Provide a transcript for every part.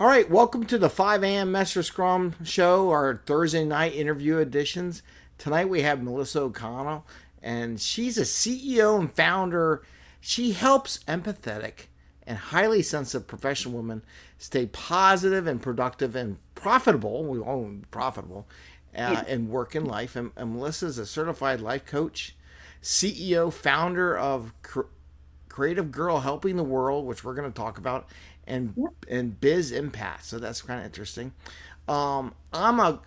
All right, welcome to the 5 a.m. Mester Scrum show, our Thursday night interview editions. Tonight we have Melissa O'Connell, and she's a CEO and founder. She helps empathetic and highly sensitive professional women stay positive and productive and profitable. We all want to be profitable Yeah. in work and life. And Melissa is a certified life coach, CEO, founder of Creative Girl Helping the World, which we're going to talk about, and Yep. Biz Empath. So that's kind of interesting. I'm a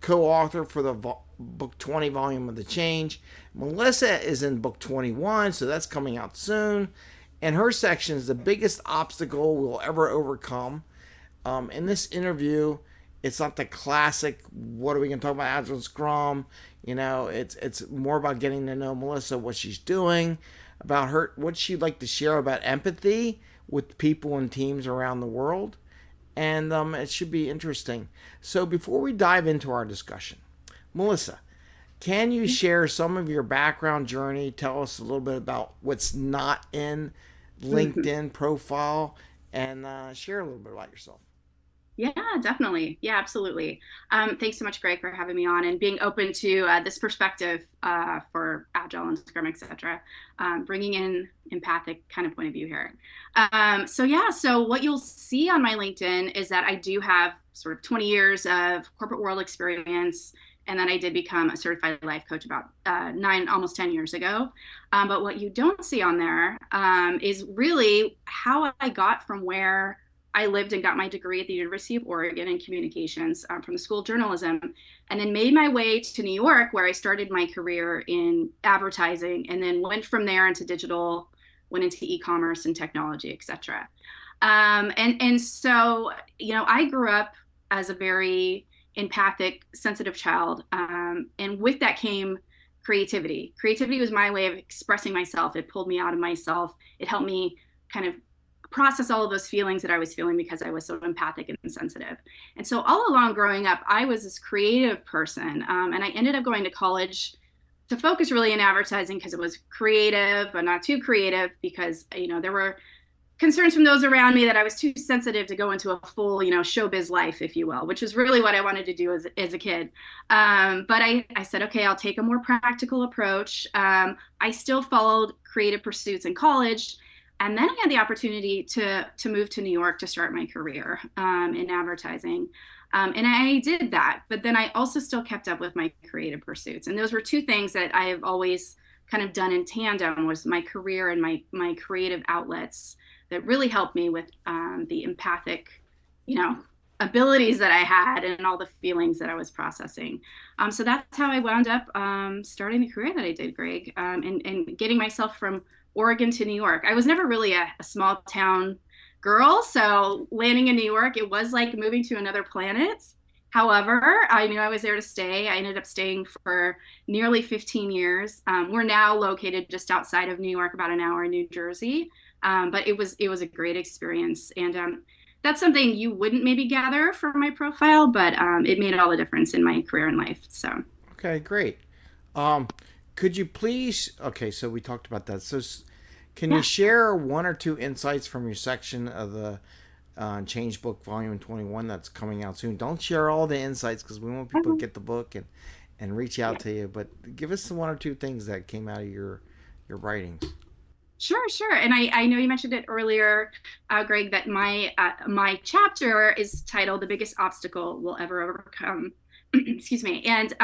co-author for the book 20 volume of The Change. Melissa is in book 21, so that's coming out soon. And her section is the biggest obstacle we'll ever overcome. In this interview, it's not the classic. What are we going to talk about? Agile Scrum. It's more about getting to know Melissa, what she's doing, about her, what she'd like to share about empathy with people and teams around the world, and it should be interesting. So before we dive into our discussion, Melissa, can you share some of your background journey? Tell us a little bit about what's not in Mhm. LinkedIn profile, and share a little bit about yourself. Yeah, definitely. Yeah, absolutely. Thanks so much, Greg, for having me on and being open to this perspective for Agile and Scrum, etc. Bringing in empathic kind of point of view here. So what you'll see on my LinkedIn is that I do have sort of 20 years of corporate world experience, and then I did become a certified life coach about almost 10 years ago. But what you don't see on there is really how I got from where I lived and got my degree at the University of Oregon in communications from the School of Journalism, and then made my way to New York, where I started my career in advertising, and then went from there into digital, went into e-commerce and technology, etc. And so I grew up as a very empathic, sensitive child, and with that came creativity. Creativity was my way of expressing myself. It pulled me out of myself. It helped me kind of process all of those feelings that I was feeling because I was so empathic and sensitive. And so all along growing up, I was this creative person. And I ended up going to college to focus really in advertising because it was creative, but not too creative because, there were concerns from those around me that I was too sensitive to go into a full, showbiz life, if you will, which is really what I wanted to do as a kid. But I said, okay, I'll take a more practical approach. I still followed creative pursuits in college. And then I had the opportunity to move to New York to start my career in advertising. And I did that. But then I also still kept up with my creative pursuits. And those were two things that I have always kind of done in tandem was my career and my creative outlets that really helped me with the empathic, you know, abilities that I had and all the feelings that I was processing. So that's how I wound up starting the career that I did, Greg, and getting myself from Oregon to New York. I was never really a small town girl, so landing in New York, it was like moving to another planet. However, I knew I was there to stay. I ended up staying for nearly 15 years. We're now located just outside of New York, about an hour in New Jersey. But it was a great experience, and that's something you wouldn't maybe gather from my profile, but it made all the difference in my career and life. So Okay, great. Um, could you please? Okay, so we talked about that. So, can you yeah. share one or two insights from your section of the Change Book Volume 21 that's coming out soon? Don't share all the insights because we want people to get the book and reach out Yeah. to you. But give us the one or two things that came out of your writings. Sure, sure. And I know you mentioned it earlier, Greg, that my chapter is titled "The Biggest Obstacle We'll Ever Overcome." Excuse me. And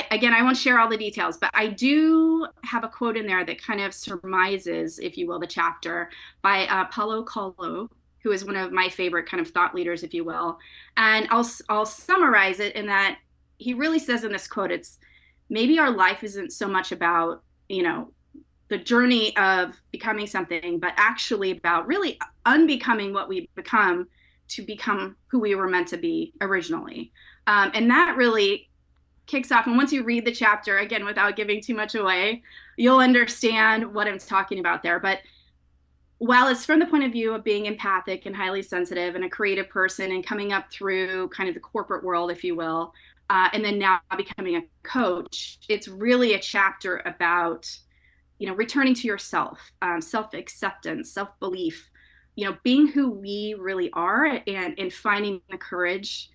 again, I won't share all the details, but I do have a quote in there that kind of surmises, if you will, the chapter by Paulo Coelho, who is one of my favorite kind of thought leaders, if you will. And I'll summarize it in that he really says in this quote, it's maybe our life isn't so much about the journey of becoming something, but actually about really unbecoming what we become to become who we were meant to be originally. And that really kicks off. And once you read the chapter, again, without giving too much away, you'll understand what I'm talking about there. But while it's from the point of view of being empathic and highly sensitive and a creative person and coming up through kind of the corporate world, if you will, and then now becoming a coach, it's really a chapter about returning to yourself, self acceptance, self belief, being who we really are, and finding the courage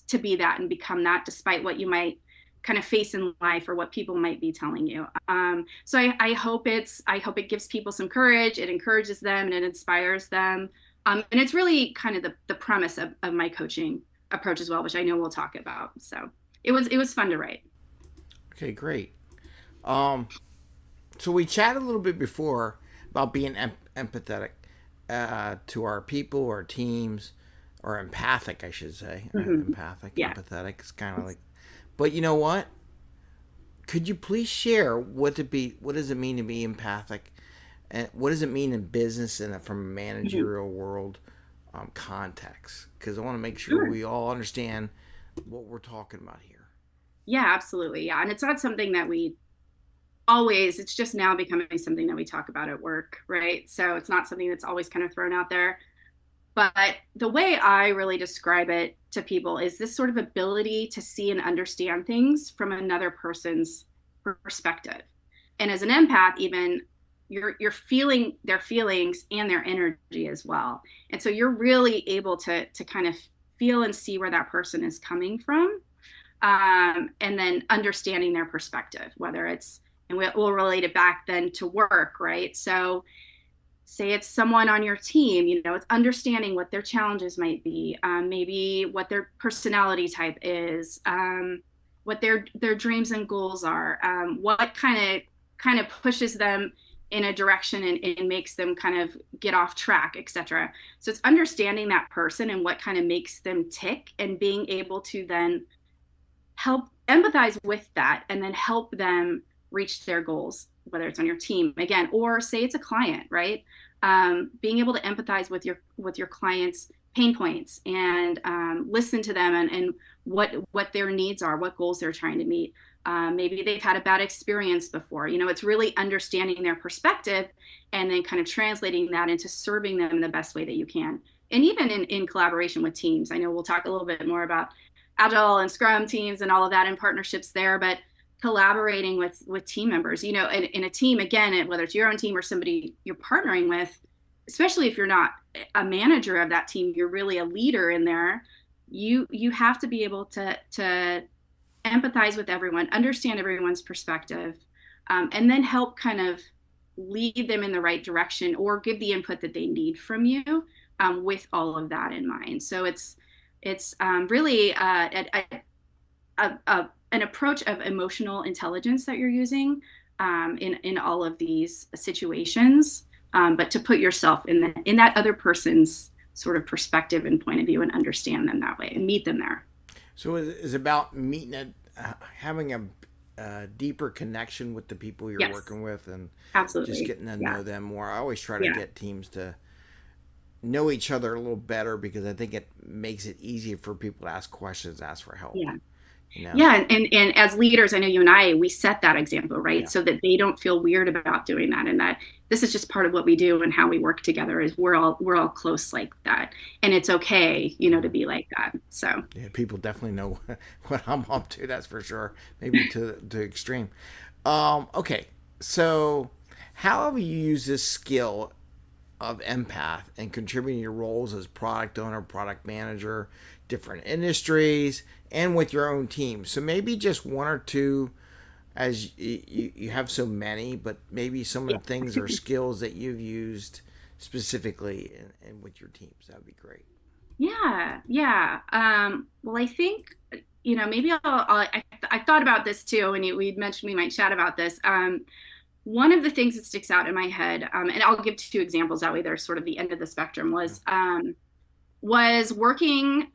to be that and become that, despite what you might kind of face in life or what people might be telling you. So I hope it gives people some courage. It encourages them and it inspires them. And it's really kind of the premise of my coaching approach as well, which I know we'll talk about. So it was fun to write. Okay, great. Um, so we chatted a little bit before about being empathetic to our people, our teams, or empathic, I should say. Mm-hmm. Empathic, Yeah. empathetic is kind of like. But you know what? Could you please share what does it mean to be empathic, and what does it mean in business and from a Mm-hmm. managerial world context? Because I want to make sure Sure. we all understand what we're talking about here. Yeah, absolutely. Yeah. And it's not something that we always, it's just now becoming something that we talk about at work, right? So it's not something that's always kind of thrown out there. But the way I really describe it to people is this sort of ability to see and understand things from another person's perspective. And as an empath, even you're feeling their feelings and their energy as well. And so you're really able to kind of feel and see where that person is coming from, and then understanding their perspective, whether it's, and we'll relate it back then to work, right? So say it's someone on your team, it's understanding what their challenges might be, maybe what their personality type is, what their dreams and goals are, what kind of pushes them in a direction, and makes them kind of get off track, etc. So it's understanding that person and what kind of makes them tick, and being able to then help empathize with that, and then help them reach their goals, whether it's on your team again, or say it's a client, right? Being able to empathize with your clients pain points, and listen to them, and what their needs are, what goals they're trying to meet. Maybe they've had a bad experience before. It's really understanding their perspective, and then kind of translating that into serving them in the best way that you can. And even in collaboration with teams, I know we'll talk a little bit more about agile and scrum teams and all of that, and partnerships there, but collaborating with team members, in a team, again, whether it's your own team or somebody you're partnering with, especially if you're not a manager of that team, you're really a leader in there. You have to be able to empathize with everyone, understand everyone's perspective, and then help kind of lead them in the right direction, or give the input that they need from you, with all of that in mind. So it's really an approach of emotional intelligence that you're using, in all of these situations, but to put yourself in that other person's sort of perspective and point of view, and understand them that way and meet them there. So it's about having a deeper connection with the people you're Yes, working with, and just absolutely. getting to Yeah, know them more. I always try to yeah, get teams to know each other a little better because I think it makes it easier for people to ask questions, ask for help. yeah. You know? Yeah, and as leaders, I know you and I, we set that example, right? Yeah. So that they don't feel weird about doing that, and that this is just part of what we do, and how we work together is we're all close like that, and it's okay, to be like that. So Yeah, people definitely know what I'm up to. That's for sure. Maybe to extreme. Okay, so how have you used this skill of empath and contributing your roles as product owner, product manager, different industries, and with your own team? So maybe just one or two, as you have so many, but maybe some of yeah, the things or skills that you've used specifically and with your teams. That would be great. yeah, yeah. Well, I think, maybe I thought about this too, and we mentioned we might chat about this. One of the things that sticks out in my head, and I'll give two examples, that way they're sort of the end of the spectrum, Yeah. was working,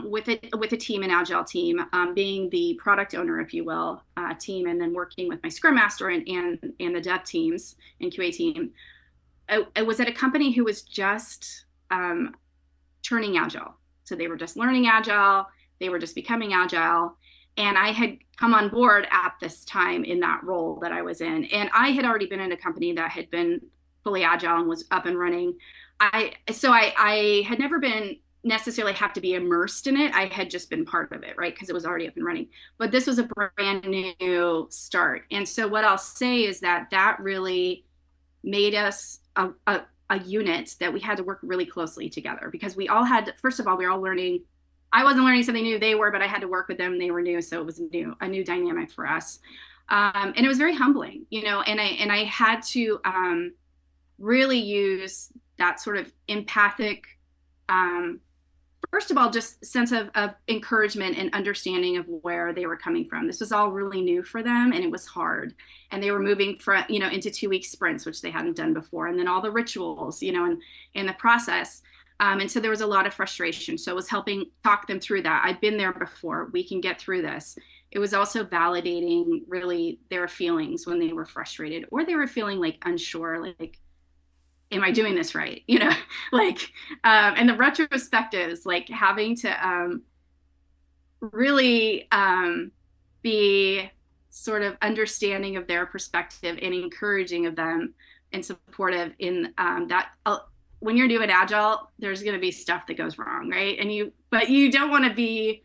with a team, an agile team, being the product owner, if you will, team, and then working with my Scrum Master, and the dev teams and QA team. I was at a company who was just, turning agile. So they were just learning agile, they were just becoming agile. And I had come on board at this time in that role that I was in. And I had already been in a company that had been fully agile and was up and running. I had never been necessarily have to be immersed in it. I had just been part of it, right? Because it was already up and running. But this was a brand new start. And so what I'll say is that really made us a unit that we had to work really closely together because we all had, first of all, we were all learning. I wasn't learning something new, they were, but I had to work with them and they were new. So it was a new dynamic for us. And it was very humbling, and I had to really use that sort of empathic, first of all, just sense of encouragement and understanding of where they were coming from. This was all really new for them and it was hard. And they were moving from, into 2-week sprints, which they hadn't done before. And then all the rituals, and in the process. And so there was a lot of frustration. So it was helping talk them through that. I've been there before. We can get through this. It was also validating really their feelings when they were frustrated or they were feeling like unsure, like, am I doing this right? Like, and the retrospectives, like having to really be sort of understanding of their perspective and encouraging of them and supportive in that. When you're doing agile, there's going to be stuff that goes wrong, right? But you don't want to be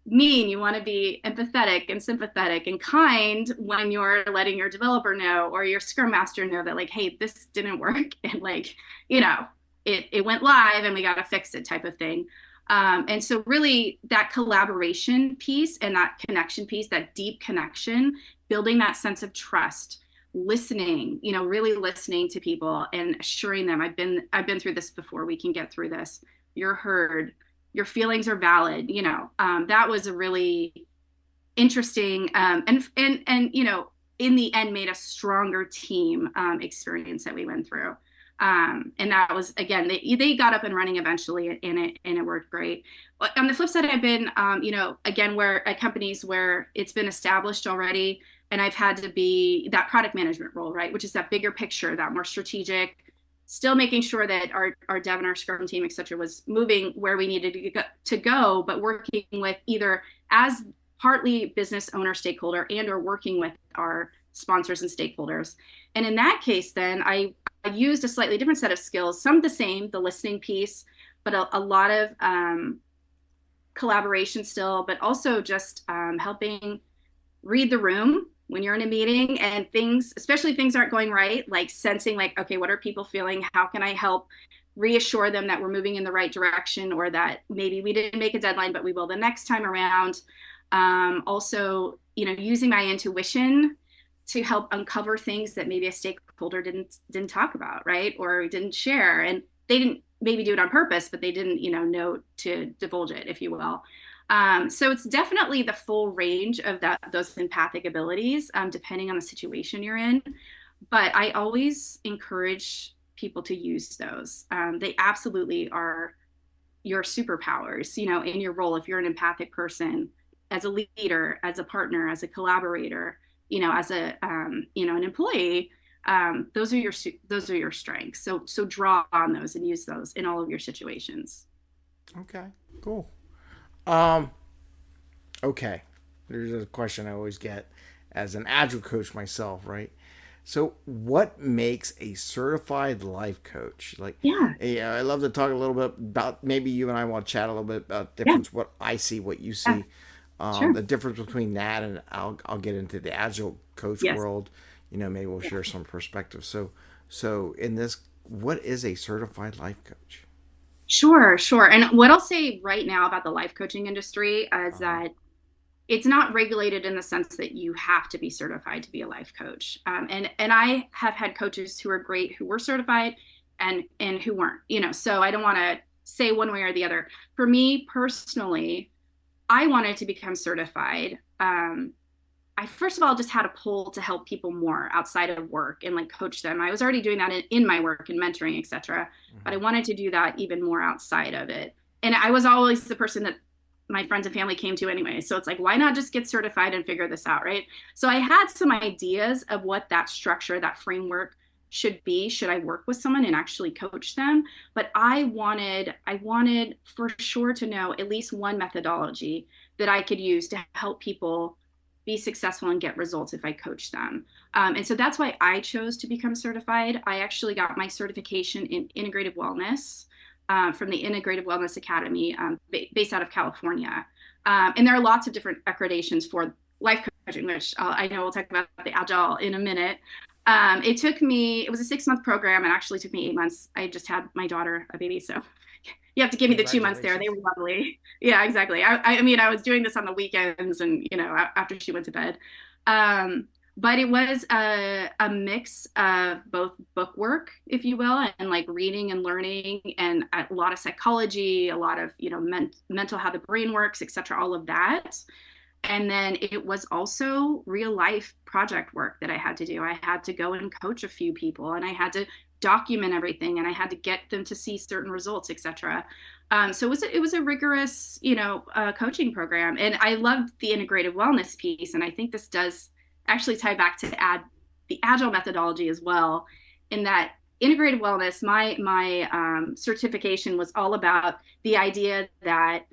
mean. You want to be empathetic and sympathetic and kind when you're letting your developer know or your Scrum Master know that, like, hey, this didn't work, and like, it went live and we got to fix it, type of thing. And so really that collaboration piece and that connection piece, that deep connection, building that sense of trust, listening, really listening to people and assuring them, I've been through this before, we can get through this, you're heard, your feelings are valid. That was a really interesting and in the end made a stronger team experience that we went through. And that was, again, they got up and running eventually, and it worked great. But on the flip side, I've been again, where at companies where it's been established already, and I've had to be that product management role, right, which is that bigger picture, that more strategic, still making sure that our dev and our Scrum team, et cetera, was moving where we needed to go, but working with either as partly business owner stakeholder and or working with our sponsors and stakeholders. And in that case, then I used a slightly different set of skills, some the same, the listening piece, but a lot of collaboration still, but also just helping read the room when you're in a meeting and things, especially things aren't going right, like sensing like, okay, what are people feeling? How can I help reassure them that we're moving in the right direction, or that maybe we didn't make a deadline, but we will the next time around. Also, using my intuition to help uncover things that maybe a stakeholder didn't talk about, right? Or didn't share. And they didn't maybe do it on purpose, but they didn't, know to divulge it, if you will. So it's definitely the full range of those empathic abilities, depending on the situation you're in. But I always encourage people to use those. They absolutely are your superpowers, in your role. If you're an empathic person, as a leader, as a partner, as a collaborator, as a an employee, those are your strengths. So draw on those and use those in all of your situations. Okay, cool. Okay. There's a question I always get as an agile coach myself, right? So, what makes a certified life coach? Like, Yeah. I love to talk a little bit about, maybe you and I want to chat a little bit about Yeah. difference, what I see, what you see, Sure. the difference between that, and I'll get into the agile coach Yes. world. Maybe we'll share some perspective. So in this, what is a certified life coach? Sure. And what I'll say right now about the life coaching industry is Uh-huh. that it's not regulated in the sense that you have to be certified to be a life coach. And I have had coaches who are great, who were certified, and who weren't. So I don't want to say one way or the other. For me personally, I wanted to become certified. I first of all just had a pull to help people more outside of work and like coach them. I was already doing that in my work and mentoring, etc. But I Mm-hmm. wanted to do that even more outside of it. And I was always the person that my friends and family came to anyway. So it's like, why not just get certified and figure this out, right? So I had some ideas of what that structure, that framework should be, should I work with someone and actually coach them. But I wanted for sure to know at least one methodology that I could use to help people be successful and get results if I coach them. And so that's why I chose to become certified. I actually got my certification in integrative wellness from the Integrative Wellness Academy, based out of California. And there are lots of different accreditations for life coaching, which I know we'll talk about the agile in a minute. It was a 6 month program. It actually took me 8 months. I just had my daughter, a baby. So you have to give me the 2 months there. They Congratulations. were lovely. Yeah, exactly. I mean, I was doing this on the weekends and, after she went to bed. Um, but it was a mix of both book work, if you will, and like reading and learning and a lot of psychology, a lot of, mental, how the brain works, et cetera, all of that. And then it was also real life project work that I had to do. I had to go and coach a few people and I had to document everything and I had to get them to see certain results, etc. So it was a rigorous, coaching program. And I loved the integrative wellness piece. And I think this does actually tie back to add the agile methodology as well, in that integrative wellness, my certification was all about the idea that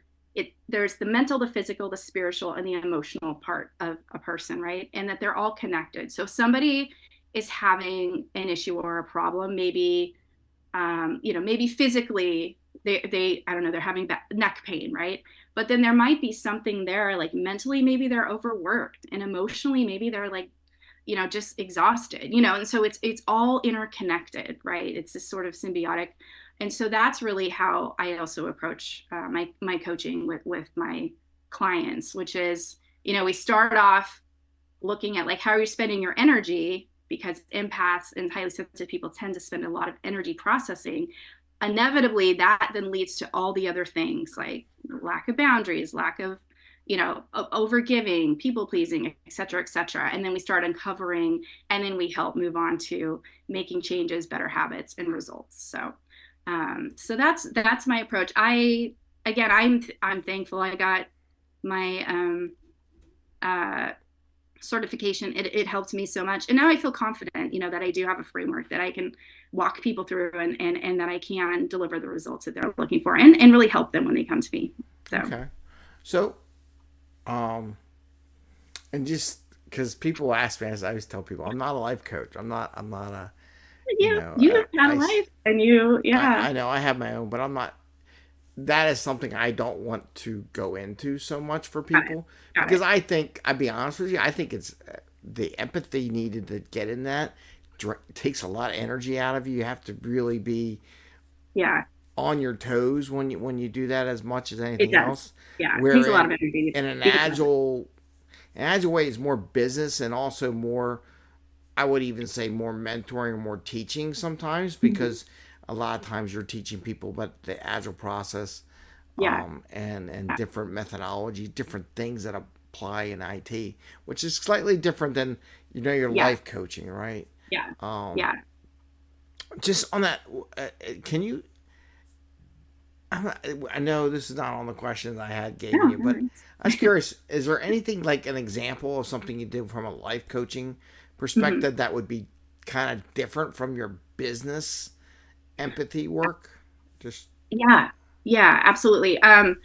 there's the mental, the physical, the spiritual, and the emotional part of a person, right? And that they're all connected. So if somebody is having an issue or a problem, maybe maybe physically they I don't know, they're having neck pain, right? But then there might be something there, like mentally, maybe they're overworked, and emotionally, maybe they're like, just exhausted, and so it's all interconnected, right? It's this sort of symbiotic. And so that's really how I also approach my coaching with my clients, which is, we start off looking at like how are you spending your energy, because empaths and highly sensitive people tend to spend a lot of energy processing. Inevitably, that then leads to all the other things like lack of boundaries, lack of, over giving, people pleasing, et cetera, et cetera. And then we start uncovering, and then we help move on to making changes, better habits, and results. So that's my approach. I'm thankful I got my certification. It helped me so much, and now I feel confident, that I do have a framework that I can walk people through, and that I can deliver the results that they're looking for, and really help them when they come to me. So Okay. So, and just because people ask me, as I always tell people, I'm not a life coach. I'm not a, you know, you have had a I, life, and you, I yeah, know I have my own, but I'm not. That is something I don't want to go into so much for got it, people got because it. I think I'd be honest with you. I think it's the empathy needed to get in that takes a lot of energy out of you. You have to really be Yeah, on your toes when you do that as much as it anything does. else. Yeah, it takes Where a lot of in energy in to be present. an agile way is more business and also more, I would even say, more mentoring or more teaching sometimes Mhm. because a lot of times you're teaching people about the agile process, Yeah, and yeah, different methodology, different things that apply in IT, which is slightly different than your yeah, life coaching, right? yeah, Um, yeah. just on that, can you? I know this is not on the questions I had No, gave you, no but worries. I was curious. Is there anything like an example of something you did from a life coaching Mhm. perspective that would be kind of different from your business empathy work? Just Yeah, yeah, absolutely. I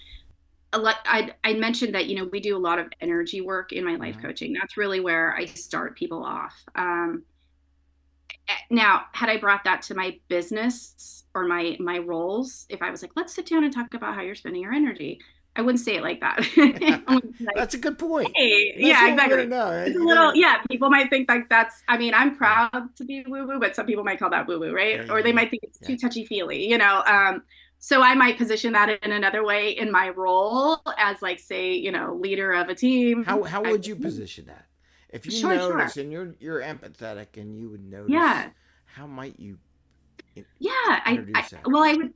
mentioned that, we do a lot of energy work in my life mhm. coaching. That's really where I start people off. Now, had I brought that to my business or my roles, if I was like, let's sit down and talk about how you're spending your energy, I wouldn't say it like that. I would be like, That's a good point. hey, That's yeah, what we gotta exactly. know. It's a You little, gotta, yeah, people might think like that's, I mean, I'm yeah, proud to be woo woo, but some people might call that woo woo, right? yeah, yeah, Or they yeah, might think it's yeah. too touchy feely. So I might position that in another way in my role as like, say, leader of a team. How I, would you position that? If you sure, sure. notice, and you're empathetic, and you would notice, Yeah. how might you Yeah. introduce that? Well, I would,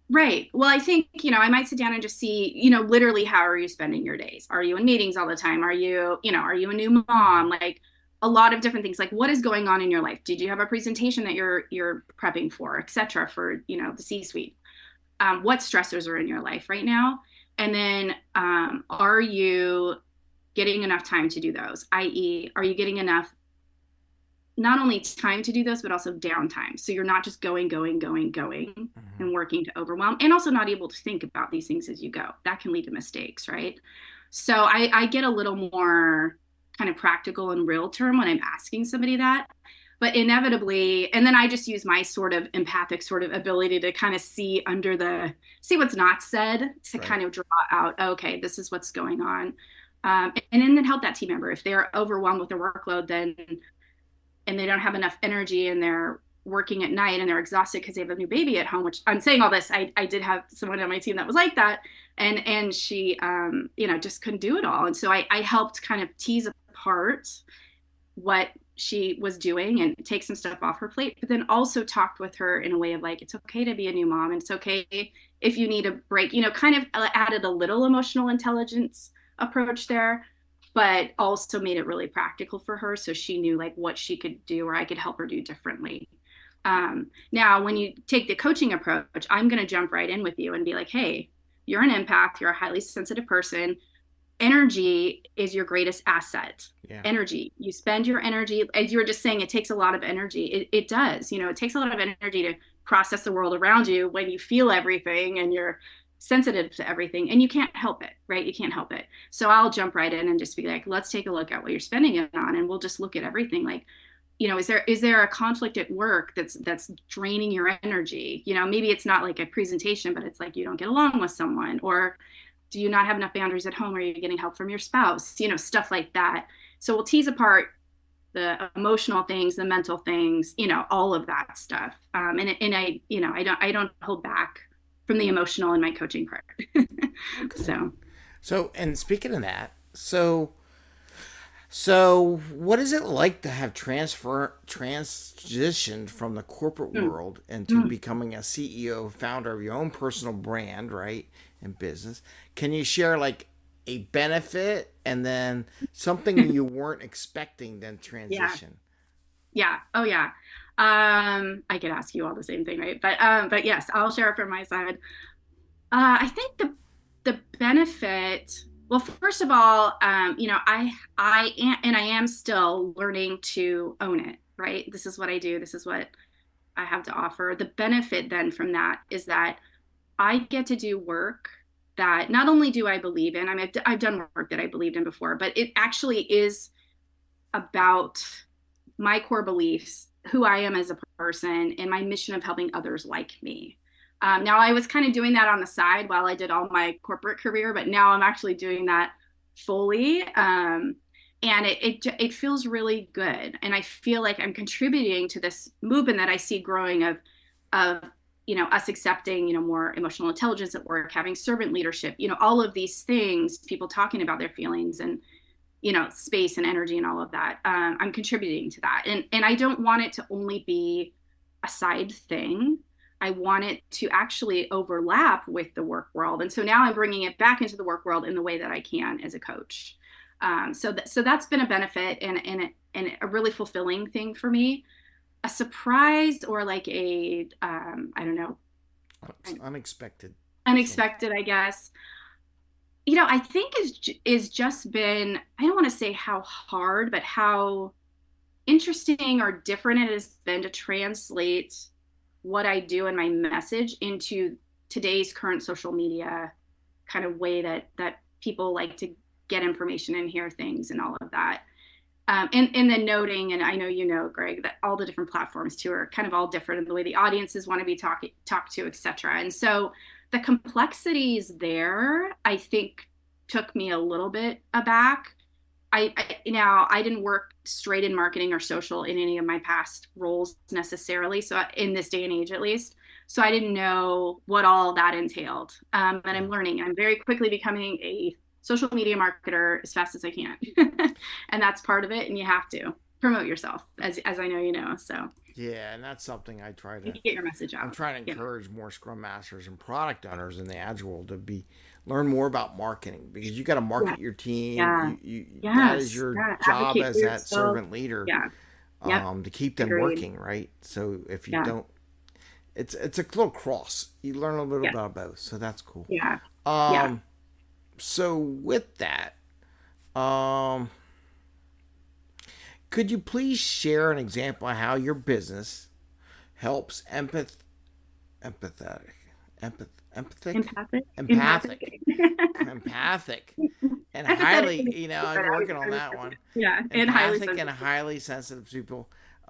right. Well, I think, I might sit down and just see, literally how are you spending your days? Are you in meetings all the time? Are you a new mom? Like a lot of different things. Like what is going on in your life? Did you have a presentation that you're prepping for, et cetera, for, the C-suite? What stressors are in your life right now? And then are you getting enough time to do those? I.e., are you getting enough not only time to do those, but also downtime. So you're not just going, going, going, going Hmm. and working to overwhelm and also not able to think about these things as you go. That can lead to mistakes, right? So I get a little more kind of practical and real term when I'm asking somebody that. But inevitably, and then I just use my sort of empathic sort of ability to kind of see what's not said to Right. kind of draw out, okay, this is what's going on. And then help that team member. If they're overwhelmed with their workload, then and they don't have enough energy and they're working at night and they're exhausted because they have a new baby at home, which I'm saying all this, I did have someone on my team that was like that. And she, just couldn't do it all. And so I helped kind of tease apart what she was doing and take some stuff off her plate, but then also talked with her in a way of like, it's okay to be a new mom. And it's okay if you need a break, kind of added a little emotional intelligence approach there, but also made it really practical for her. So she knew like what she could do or I could help her do differently. Now, when you take the coaching approach, I'm going to jump right in with you and be like, hey, you're an empath, you're a highly sensitive person. Energy is your greatest asset. Yeah. Energy. You spend your energy, as you were just saying, it takes a lot of energy. It does. It takes a lot of energy to process the world around you when you feel everything and you're sensitive to everything and you can't help it, right? You can't help it. So I'll jump right in and just be like, let's take a look at what you're spending it on. And we'll just look at everything like, is there a conflict at work that's draining your energy? Maybe it's not like a presentation, but it's like you don't get along with someone, or do you not have enough boundaries at home? Are you getting help from your spouse? Stuff like that. So we'll tease apart the emotional things, the mental things, all of that stuff. And I don't hold back from the emotional in my coaching part. Okay. So, and speaking of that, so what is it like to have transitioned from the corporate world into becoming a CEO, founder of your own personal brand, right, in business? Can you share like a benefit and then something you weren't expecting then transition? Yeah. Oh yeah. I could ask you all the same thing, right? But yes, I'll share it from my side. I think the benefit. Well, first of all, I am still learning to own it. Right. This is what I do. This is what I have to offer. The benefit then from that is that I get to do work that not only do I believe in. I mean, I've done work that I believed in before, but it actually is about my core beliefs, who I am as a person, and my mission of helping others like me. Now, I was kind of doing that on the side while I did all my corporate career, but now I'm actually doing that fully. And it feels really good. And I feel like I'm contributing to this movement that I see growing of us accepting, more emotional intelligence at work, having servant leadership, all of these things, people talking about their feelings and space and energy and all of that. I'm contributing to that. And I don't want it to only be a side thing. I want it to actually overlap with the work world. And so now I'm bringing it back into the work world in the way that I can as a coach. So that's been a benefit and a really fulfilling thing for me. A surprise or like I don't know. Unexpected. Unexpected, I guess. I think is just been, I don't want to say how hard, but how interesting or different it has been to translate what I do and my message into today's current social media kind of way that people like to get information and hear things and all of that. And then noting, and I know, Greg, that all the different platforms too are kind of all different in the way the audiences want to be talked to, et cetera. And so the complexities there, I think, took me a little bit aback. I didn't work straight in marketing or social in any of my past roles necessarily. So in this day and age, at least, so I didn't know what all that entailed. And I'm learning. I'm very quickly becoming a social media marketer as fast as I can, and that's part of it. And you have to promote yourself, as I know. So yeah, and that's something I try to get your message out. I'm trying to encourage more Scrum Masters and product owners in the Agile world to learn more about marketing, because you got to market your team. That is your job as that servant leader. To keep them working, right? So if you don't, it's a little cross. You learn a little bit about both, so that's cool. So with that, could you please share an example of how your business helps empathic, and highly, I'm working on that one. And highly sensitive people,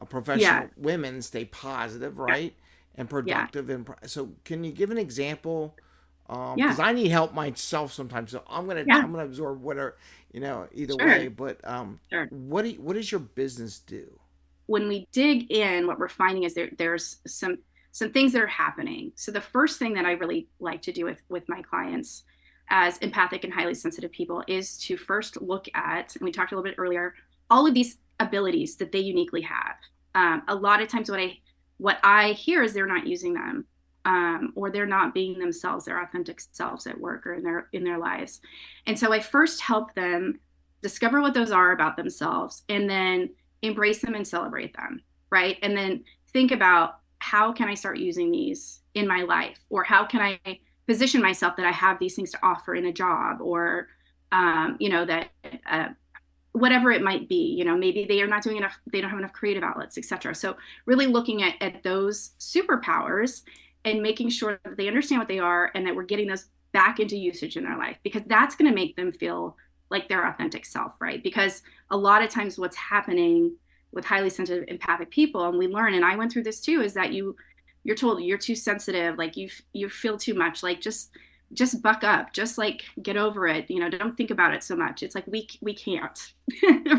professional women stay positive, right, and productive. And so, can you give an example? Because I need help myself sometimes, so I'm gonna absorb whatever, either way. But what does your business do? when we dig in, what we're finding is there's some things that are happening. So the first thing that I really like to do with my clients as empathic and highly sensitive people is to first look at, and we talked a little bit earlier, all of these abilities that they uniquely have. A lot of times what I hear is they're not using them, or they're not being themselves, their authentic selves at work or in their lives. And so I first help them discover what those are about themselves, and then embrace them and celebrate them, right? And then think about, how can I start using these in my life, or how can I position myself that I have these things to offer in a job, or that whatever it might be, maybe they are not doing enough, they don't have enough creative outlets, etc. So really looking at those superpowers and making sure that they understand what they are, and that we're getting those back into usage in their life, because that's going to make them feel like their authentic self, right? Because a lot of times what's happening with highly sensitive empathic people, and we learn, and I went through this too, is that you're told you're too sensitive, like you feel too much, like just buck up, just like get over it, don't think about it so much. It's like we can't.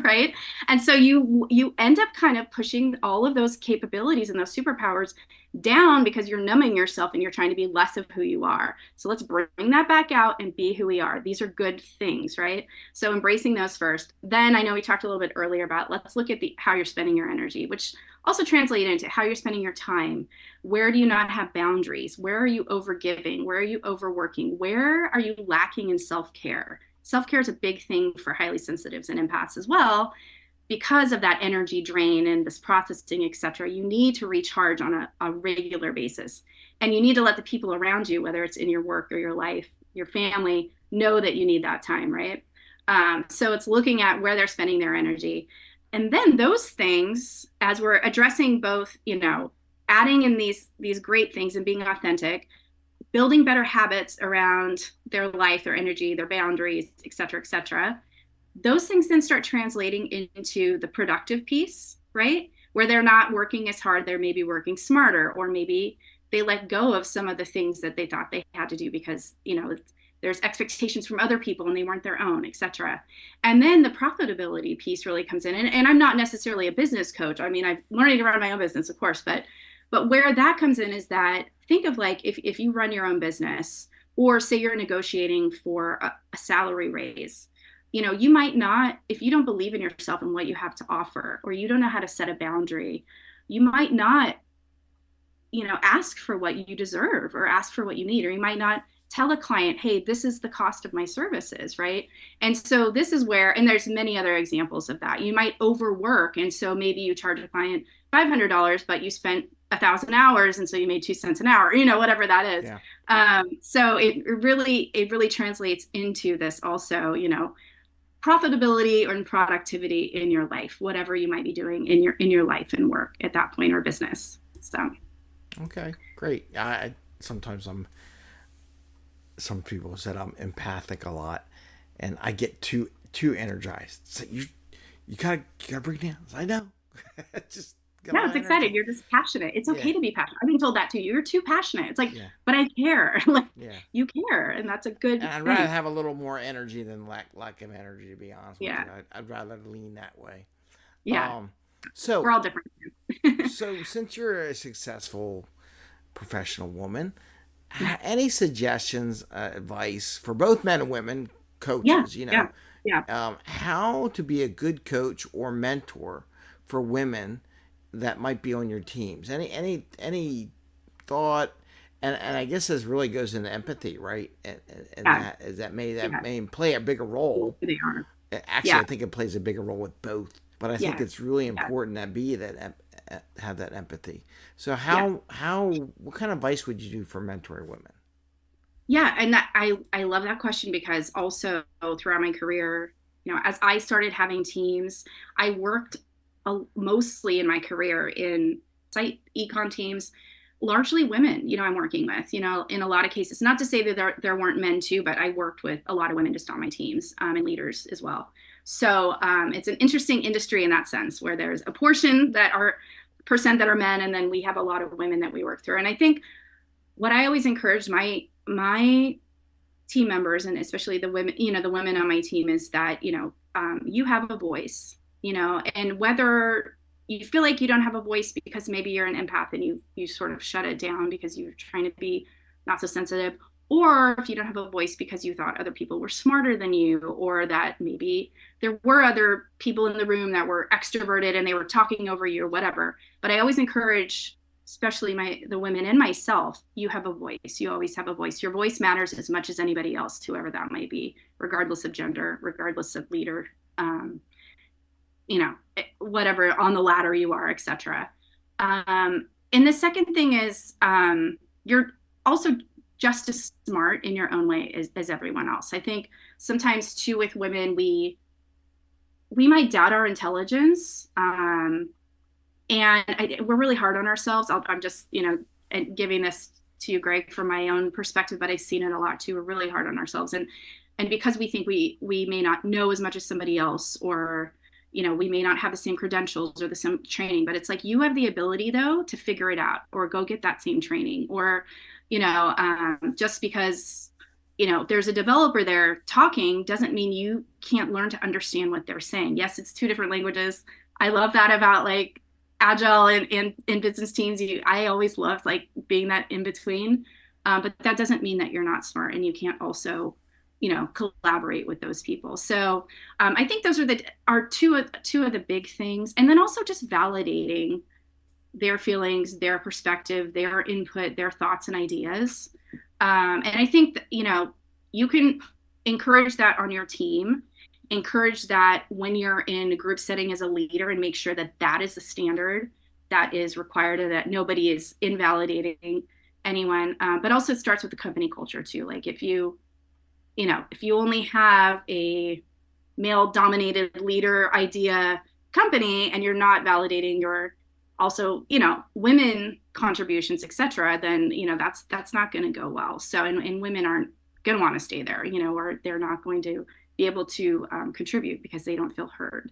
Right? And so you end up kind of pushing all of those capabilities and those superpowers down, because you're numbing yourself and you're trying to be less of who you are. So let's bring that back out and be who we are. These are good things, right? So embracing those first. Then I know we talked a little bit earlier about, let's look at how you're spending your energy, which also translate into how you're spending your time. Where do you not have boundaries? Where are you overgiving? Where are you overworking? Where are you lacking in self-care? Self-care is a big thing for highly sensitives and empaths as well, because of that energy drain and this processing, et cetera. You need to recharge on a regular basis. And you need to let the people around you, whether it's in your work or your life, your family, know that you need that time, right? So it's looking at where they're spending their energy. And then those things, as we're addressing both, adding in these great things and being authentic, building better habits around their life, their energy, their boundaries, et cetera, those things then start translating into the productive piece, right? Where they're not working as hard, they're maybe working smarter, or maybe they let go of some of the things that they thought they had to do because, there's expectations from other people and they weren't their own, et cetera. And then the profitability piece really comes in. And I'm not necessarily a business coach. I mean, I've learned to run my own business, of course, but where that comes in is that, think of like if you run your own business, or say you're negotiating for a salary raise, you might not, if you don't believe in yourself and what you have to offer, or you don't know how to set a boundary, you might not, ask for what you deserve, or ask for what you need, or you might not tell a client, hey, this is the cost of my services, right? And so this is where, and there's many other examples of that. You might overwork, and so maybe you charge a client $500, but you spent 1,000 hours, and so you made 2 cents an hour, whatever that is. Yeah. So it really translates into this also, profitability and productivity in your life, whatever you might be doing in your life and work at that point, or business. So. Okay, great. Some people said I'm empathic a lot, and I get too energized. So you gotta bring down. I know. Just no, it's exciting. You're just passionate. It's okay to be passionate. I've been told that too. You're too passionate. It's like, but I care. You care, and that's a good. And I'd rather have a little more energy than lack of energy. To be honest with you, I'd rather lean that way. Yeah. So we're all different. So since you're a successful professional woman, any suggestions, advice for both men and women coaches? How to be a good coach or mentor for women that might be on your teams? Any thought? And I guess this really goes into empathy, right? And that may play a bigger role. They are. Actually, I think it plays a bigger role with both. But I think it's really important that have that empathy. So what kind of advice would you do for mentoring women? Yeah, and I love that question, because also throughout my career, as I started having teams, I worked mostly in my career in site econ teams, largely women, I'm working with, in a lot of cases. Not to say that there weren't men too, but I worked with a lot of women just on my teams, and leaders as well. So it's an interesting industry in that sense, where there's a portion that are men, and then we have a lot of women that we work through. And I think what I always encourage my team members, and especially the women, the women on my team, is that, you have a voice, and whether you feel like you don't have a voice because maybe you're an empath and you sort of shut it down because you're trying to be not so sensitive, or if you don't have a voice because you thought other people were smarter than you, or that maybe there were other people in the room that were extroverted and they were talking over you or whatever. But I always encourage, especially the women and myself, you have a voice. You always have a voice. Your voice matters as much as anybody else, whoever that might be, regardless of gender, regardless of leader, um, whatever on the ladder you are, etc. And the second thing is, you're also just as smart in your own way as everyone else. I think sometimes too with women, we might doubt our intelligence, and we're really hard on ourselves. I'm just giving this to you, Greg, from my own perspective, but I've seen it a lot too. We're really hard on ourselves, and because we think we may not know as much as somebody else, or we may not have the same credentials or the same training, but it's like you have the ability though to figure it out or go get that same training, or just because there's a developer there talking doesn't mean you can't learn to understand what they're saying. Yes, it's two different languages. I love that about like agile and in business teams. I always loved like being that in between, but that doesn't mean that you're not smart and you can't also collaborate with those people. So I think those are two of the big things. And then also just validating their feelings, their perspective, their input, their thoughts and ideas. And I think that, you can encourage that on your team, encourage that when you're in a group setting as a leader, and make sure that that is the standard that is required and that nobody is invalidating anyone. But also it starts with the company culture too. Like if you only have a male dominated leader idea company and you're not validating your also, women contributions, et cetera, then, that's not going to go well. So, and women aren't going to want to stay there, or they're not going to be able to contribute because they don't feel heard.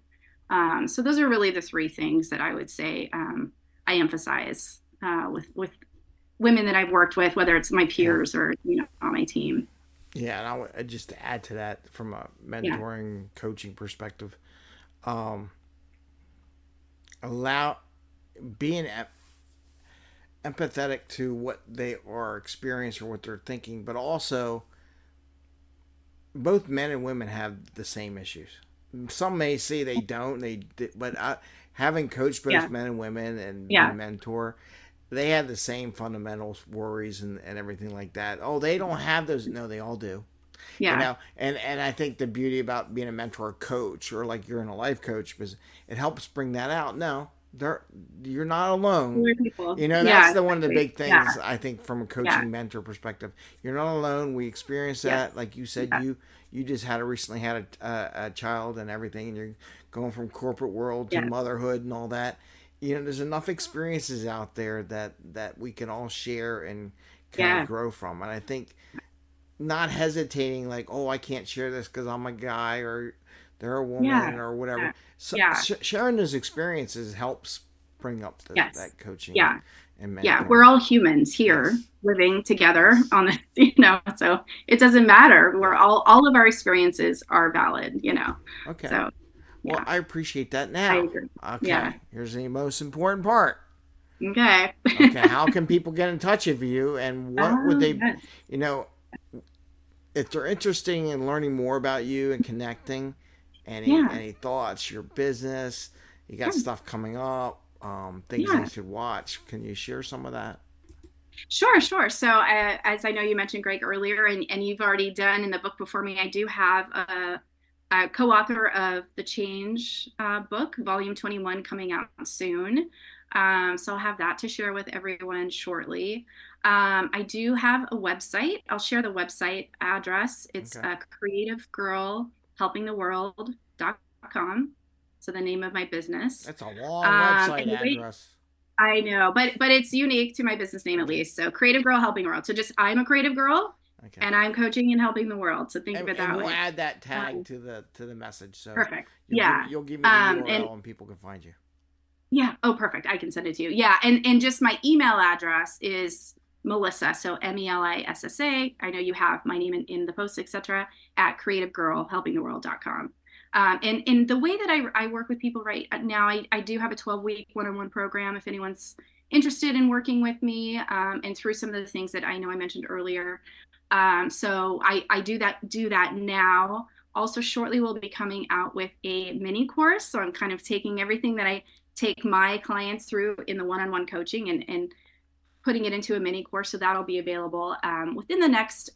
So those are really the three things that I would say I emphasize with women that I've worked with, whether it's my Yeah. peers or, on my team. Yeah, and I would just to add to that from a Yeah. mentoring coaching perspective, um, allow being empathetic to what they are experiencing or what they're thinking, but also both men and women have the same issues. Some may say they don't, but having coached both Yeah. men and women and Yeah. been mentor, they have the same fundamental worries and everything like that. Oh, they don't have those. No, they all do. Yeah. And I think the beauty about being a mentor or coach, or like you're in a life coach, because it helps bring that out. No, you're not alone. Other people. That's Yeah. the one of the Exactly. big Yeah. things I think from a Yeah. coaching mentor perspective. You're not alone. We experience Yes. that. Like you said, Yeah. you just recently had a child and everything, and you're going from corporate world to Yeah. motherhood and all that. There's enough experiences out there that we can all share and kind of Yeah. grow from. And I think not hesitating like, oh, I can't share this because I'm a guy or they're a woman Yeah. or whatever. Yeah. So Yeah. sharing those experiences helps bring up Yes. that coaching Yeah. and Yeah. We're mentoring. all humans here Yes. living together on the, so it doesn't matter. We're Yeah. all of our experiences are valid. Okay. So Well, yeah, I appreciate that I now. agree. Okay. Yeah. Here's the most important part. Okay. Okay. How can people get in touch with you and what would they, Yes. you know, if they're interested in learning more about you and connecting, Yeah. any thoughts, your business, you got Yeah. stuff coming up, things they Yeah. should watch. Can you share some of that? Sure, sure. So, as I know you mentioned Greg earlier, and you've already done in the book before me, I do have a co-author of the Change book, Volume 21, coming out soon. So I'll have that to share with everyone shortly. I do have a website. I'll share the website address. It's Okay. creativegirlhelpingtheworld.com. So the name of my business. That's a long website And the way address. I know, but it's unique to my business name at Okay. least. So Creative Girl Helping the World. So just I'm a creative girl Okay. and I'm coaching and helping the world. So think of it And that we'll way. add that tag Um, to the message. So Perfect. Yeah. you'll give me the URL And and people can find you. yeah. Oh, perfect. I can send it to you. Yeah. And just my email address is Melissa. So Melissa. I know you have my name in the post, etc. at creativegirlhelpingtheworld.com. And the way that I work with people right now, I do have a 12-week one-on-one program if anyone's interested in working with me, and through some of the things that I know I mentioned earlier. So I do that now. Also, shortly we'll be coming out with a mini course. So I'm kind of taking everything that I take my clients through in the one-on-one coaching and putting it into a mini course. So that'll be available within the next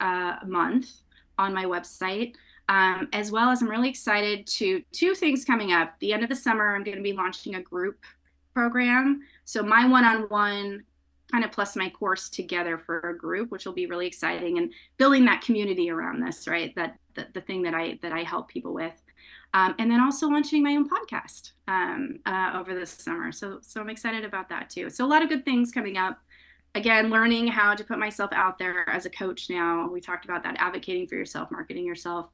month on my website. As well as I'm really excited to two things coming up. The end of the summer, I'm going to be launching a group program. So my one-on-one kind of plus my course together for a group, which will be really exciting, and building that community around this, right? That the thing that I help people with. And then also launching my own podcast over this summer. So I'm excited about that too. So a lot of good things coming up. Again, learning how to put myself out there as a coach now. We talked about that, advocating for yourself, marketing yourself,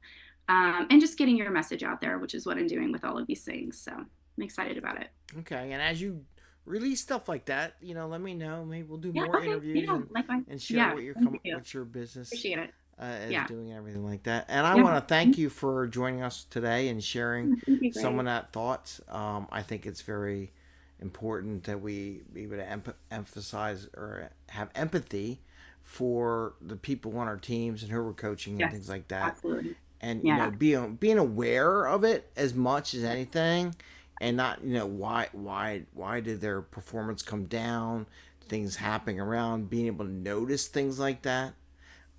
and just getting your message out there, which is what I'm doing with all of these things. So I'm excited about it. Okay, and as you release stuff like that, let me know. Maybe we'll do Yeah, more okay. interviews Yeah, likewise. and share Yeah, what thank you. what your business Appreciate it. is Yeah. doing and everything like that. And I Yeah. want to thank you for joining us today and sharing Thank you, some of Greg. that thoughts. I think it's very important that we be able to emphasize or have empathy for the people on our teams and who we're coaching and things Yes, like that. absolutely. And Yeah. being aware of it as much as anything, and not why did their performance come down, things happening around, being able to notice things like that.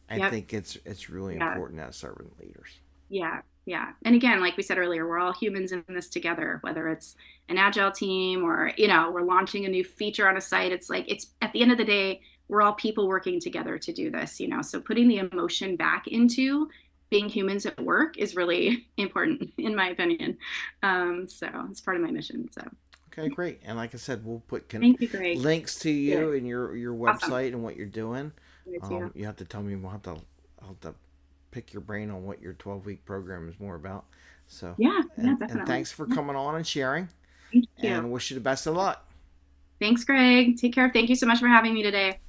I Yep. think it's really Yeah. important as servant leaders. Yeah. Yeah. And again, like we said earlier, we're all humans in this together, whether it's an agile team or, we're launching a new feature on a site. It's like, it's at the end of the day, we're all people working together to do this. So putting the emotion back into being humans at work is really important, in my opinion. So it's part of my mission. So Okay, great. And like I said, we'll put thank you, Greg. links to Good. you and your Awesome. website and what you're doing. You too. You have to tell me. I'll have to pick your brain on what your 12-week program is more about. So, Yeah. Yeah, and definitely. thanks for coming on and sharing. Thank you. And wish you the best of luck. Thanks, Greg. Take care. Thank you so much for having me today.